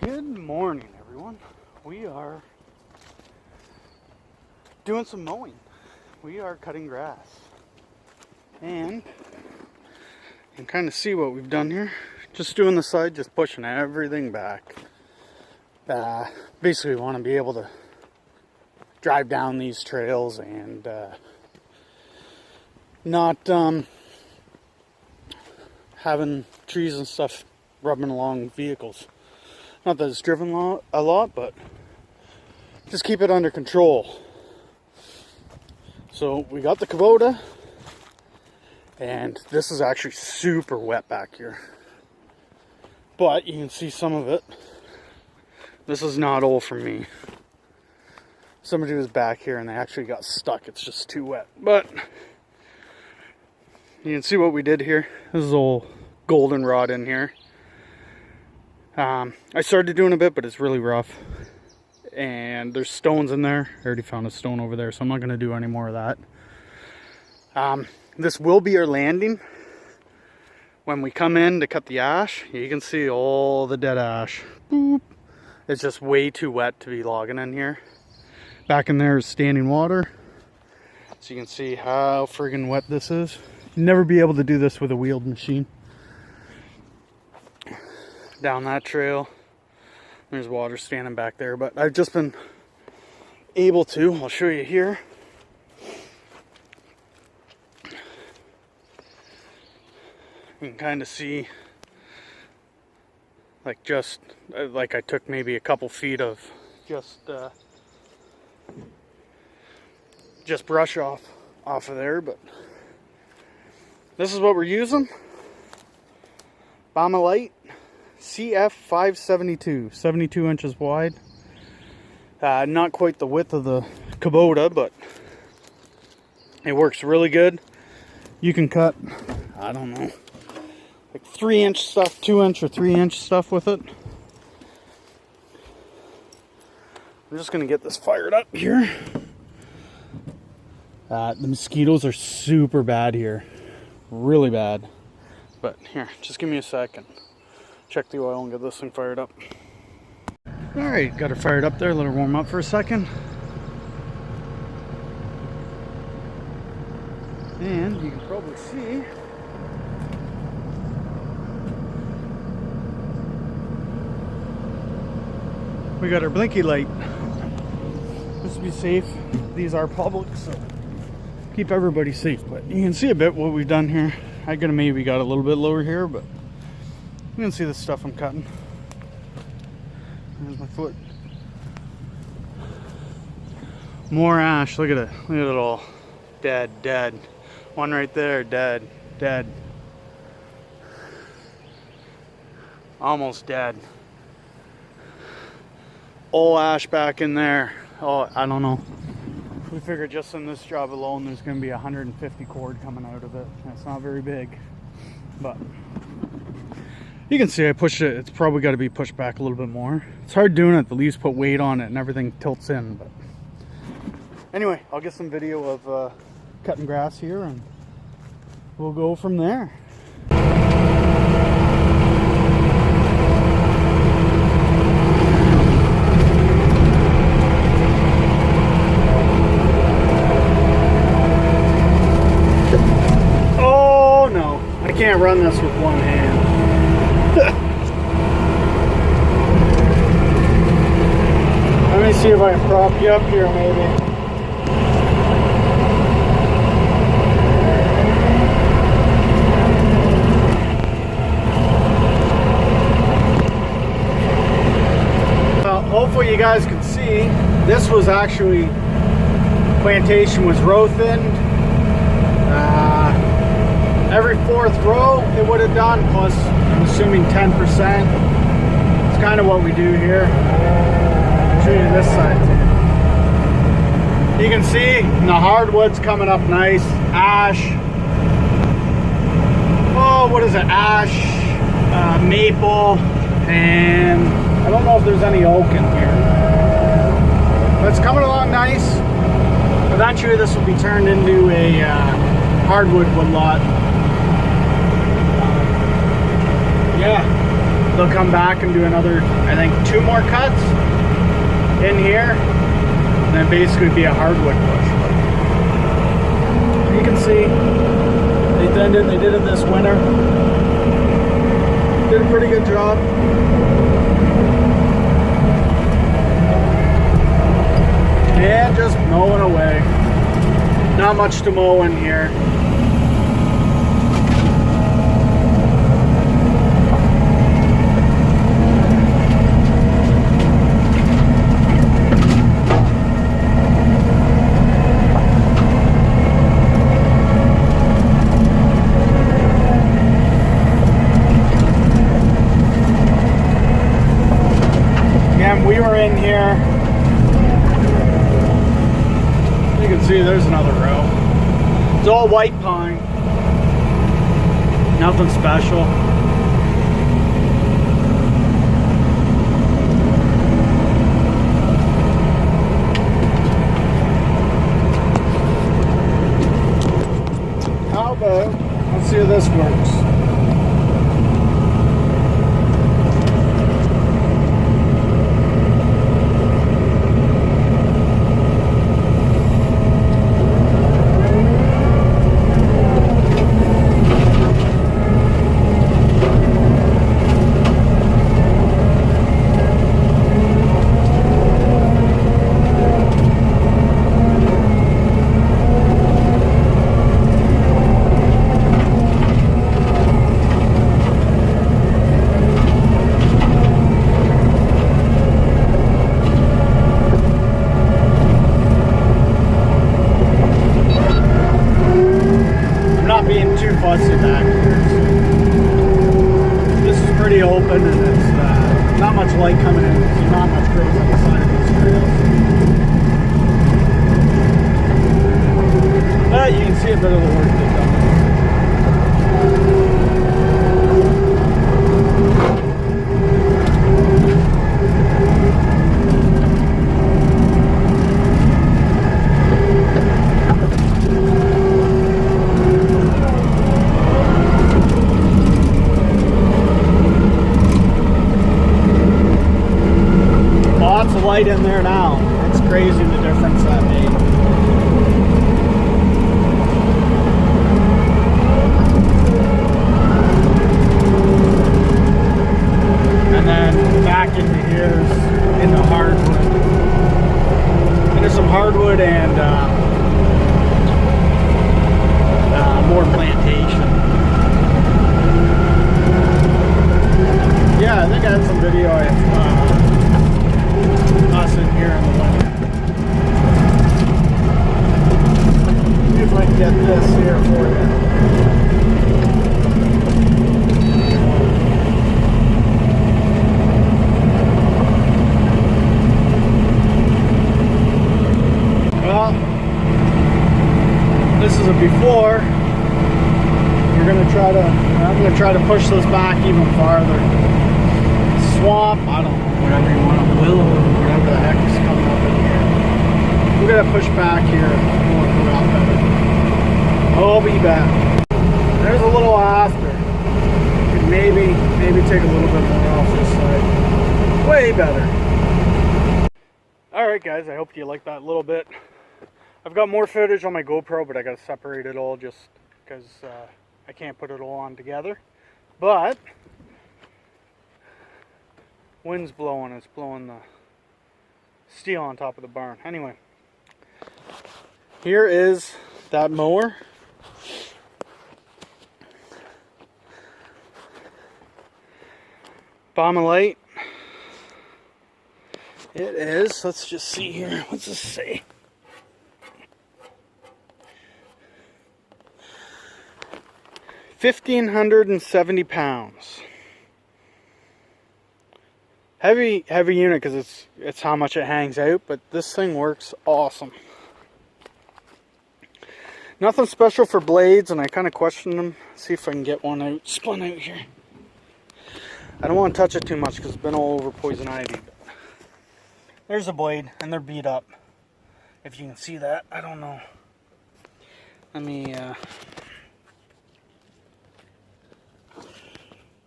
Good morning, everyone. We are doing some mowing. We are cutting grass. And you can kind of see what we've done here. Just doing the side, just pushing everything back. Basically, we want to be able to drive down these trails and not having trees and stuff rubbing along vehicles. Not that it's driven a lot, but just keep it under control. So we got the Kubota, and this is actually super wet back here. But you can see some of it. This is not all from me. Somebody was back here and they actually got stuck. It's just too wet. But you can see what we did here. This is old goldenrod in here. I started doing a bit, but it's really rough. And there's stones in there. I already found a stone over there, so I'm not going to do any more of that. This will be our landing. When we come in to cut the ash, you can see all the dead ash. Boop. It's just way too wet to be logging in here. Back in there is standing water. So you can see how friggin' wet this is. You'll never be able to do this with a wheeled machine. Down that trail, there's water standing back there, but I've just been able to, I'll show you here. You can kind of see, like I took maybe a couple feet of just brush off of there, but this is what we're using. Baumalight CF 572, 72 inches wide. Not quite the width of the Kubota, but it works really good. You can cut, I don't know, like 3-inch stuff, 2-inch or 3-inch stuff with it. I'm just gonna get this fired up here. The mosquitoes are super bad here, really bad. But here, just give me a second. Check the oil and get this thing fired up. Alright, got her fired up there. Let her warm up for a second. And you can probably see we got our blinky light. Just to be safe. These are public, so keep everybody safe. But you can see a bit what we've done here. I could have maybe got a little bit lower here, but you can see the stuff I'm cutting. There's my foot. More ash. Look at it. Look at it all. Dead, dead. One right there. Dead, dead. Almost dead. All ash back in there. Oh, I don't know. We figured just in this job alone there's going to be 150 cord coming out of it. That's not very big, but you can see I pushed it. It's probably got to be pushed back a little bit more. It's hard doing it. The leaves put weight on it and everything tilts in. But anyway, I'll get some video of cutting grass here and we'll go from there. I can't run this with one hand. Let me see if I can prop you up here maybe. Well, hopefully you guys can see, this was actually, plantation was row thinned. Every 4th row it would have done, plus I'm assuming 10%. It's kind of what we do here. I'll show you this side too. You can see the hardwood's coming up nice. Ash. Oh, what is it? Ash, maple, and I don't know if there's any oak in here. But it's coming along nice. Eventually this will be turned into a hardwood woodlot. Yeah, they'll come back and do another, I think, 2 more cuts in here, and then basically be a hardwood bush. But you can see they did it this winter. Did a pretty good job. And just mowing away. Not much to mow in here. Again, we were in here. You can see there's another row. It's all white pine. Nothing special. How about, let's see if this works. Fussy back here. This is pretty open, and it's not much light coming in, so not much grows on the side of these trails. But you can see a bit of the work they've done. Lots of light in there now. It's crazy the difference that made. And then back into here's into hardwood. And there's some hardwood and more plantation. Yeah, I think I had some video of us in here in the winter. See if I can get this here for you. Well, this is a before. I'm gonna try to push this back even farther. Swamp, I don't know, whatever you want, a willow or whatever the heck is coming up in here. We're gonna push back here more throughout better. I'll be back. There's a little after. Could maybe take a little bit more off this side. Way better. Alright guys, I hope you liked that little bit. I've got more footage on my GoPro, but I gotta separate it all just because I can't put it all on together. But wind's blowing, it's blowing the steel on top of the barn. Anyway, here is that mower. Baumalight. It is, let's just see here, what's this say? £1,570. Heavy unit because it's how much it hangs out, but this thing works awesome. Nothing special for blades, and I kind of questioned them. See if I can get one out, spun out here. I don't want to touch it too much because it's been all over poison ivy. But there's a blade, and they're beat up. If you can see that, I don't know. Let me.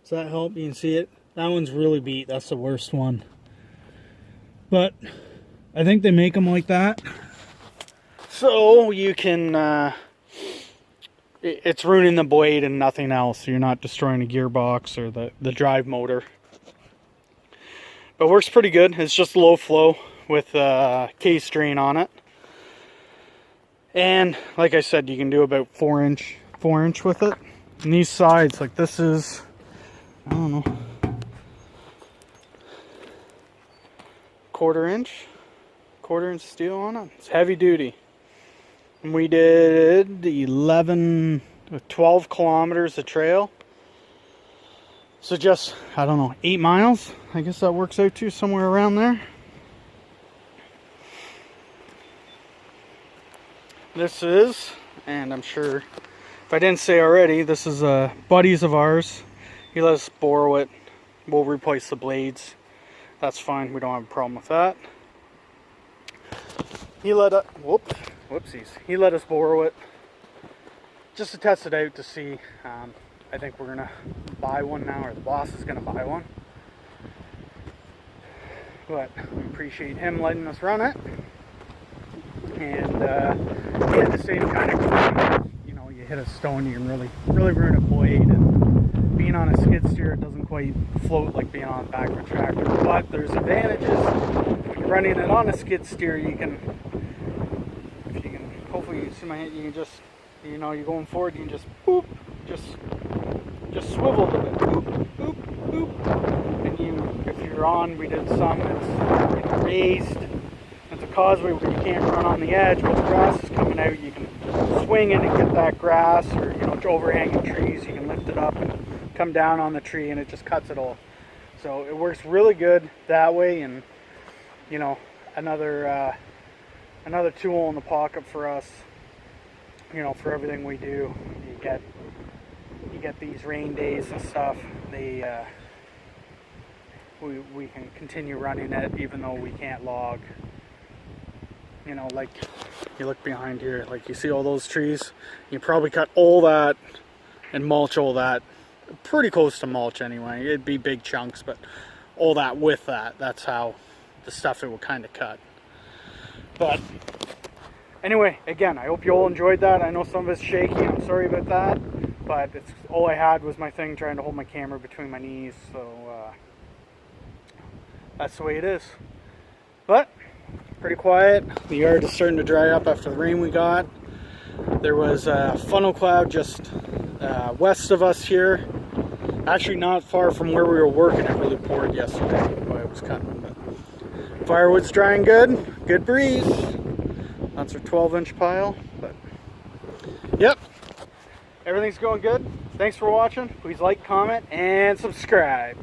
Does that help? You can see it. That one's really beat. That's the worst one. But I think they make them like that. So you can, it's ruining the blade and nothing else. You're not destroying the gearbox or the drive motor. But works pretty good. It's just low flow with case drain on it. And like I said, you can do about 4 inch with it. And these sides, like this is, I don't know, quarter inch steel on it. It's heavy duty. And we did 12 kilometers of trail. So just, I don't know, 8 miles. I guess that works out to somewhere around there. This is, and I'm sure if I didn't say already, this is buddies of ours. He let us borrow it. We'll replace the blades. That's fine. We don't have a problem with that. He let us, whoopsies. He let us borrow it just to test it out to see. I think we're gonna buy one now, or the boss is gonna buy one. But we appreciate him letting us run it. And he had the same kind of question. You know, you hit a stone, you can really ruin a blade. And being on a skid steer, it doesn't quite float like being on a backward tractor. But there's advantages. When you're running it on a skid steer, you can, if you can, hopefully you see my hand, you can just, you know, you're going forward, you can just boop, just swivel a little bit, boop, boop, boop. And you, if you're on, we did some that's, you know, raised. It's a causeway where you can't run on the edge, but the grass is coming out. You can swing in and get that grass, or, you know, overhanging trees. You can lift it up and come down on the tree, and it just cuts it off. So it works really good that way, and, you know, another tool in the pocket for us. You know, for everything we do, you get these rain days and stuff. We can continue running it even though we can't log. You know, like you look behind here, like you see all those trees. You probably cut all that and mulch all that. Pretty close to mulch anyway. It'd be big chunks, but all that with that. That's how the stuff it will kind of cut. But anyway, again, I hope you all enjoyed that. I know some of it's shaky. I'm sorry about that. But it's all I had was my thing trying to hold my camera between my knees. So that's the way it is. But pretty quiet. The yard is starting to dry up after the rain we got. There was a funnel cloud just west of us here. Actually not far from where we were working. It really poured yesterday while I was cutting. But firewood's drying good. Good breeze. That's our 12-inch pile. But yep, everything's going good. Thanks for watching. Please like, comment, and subscribe.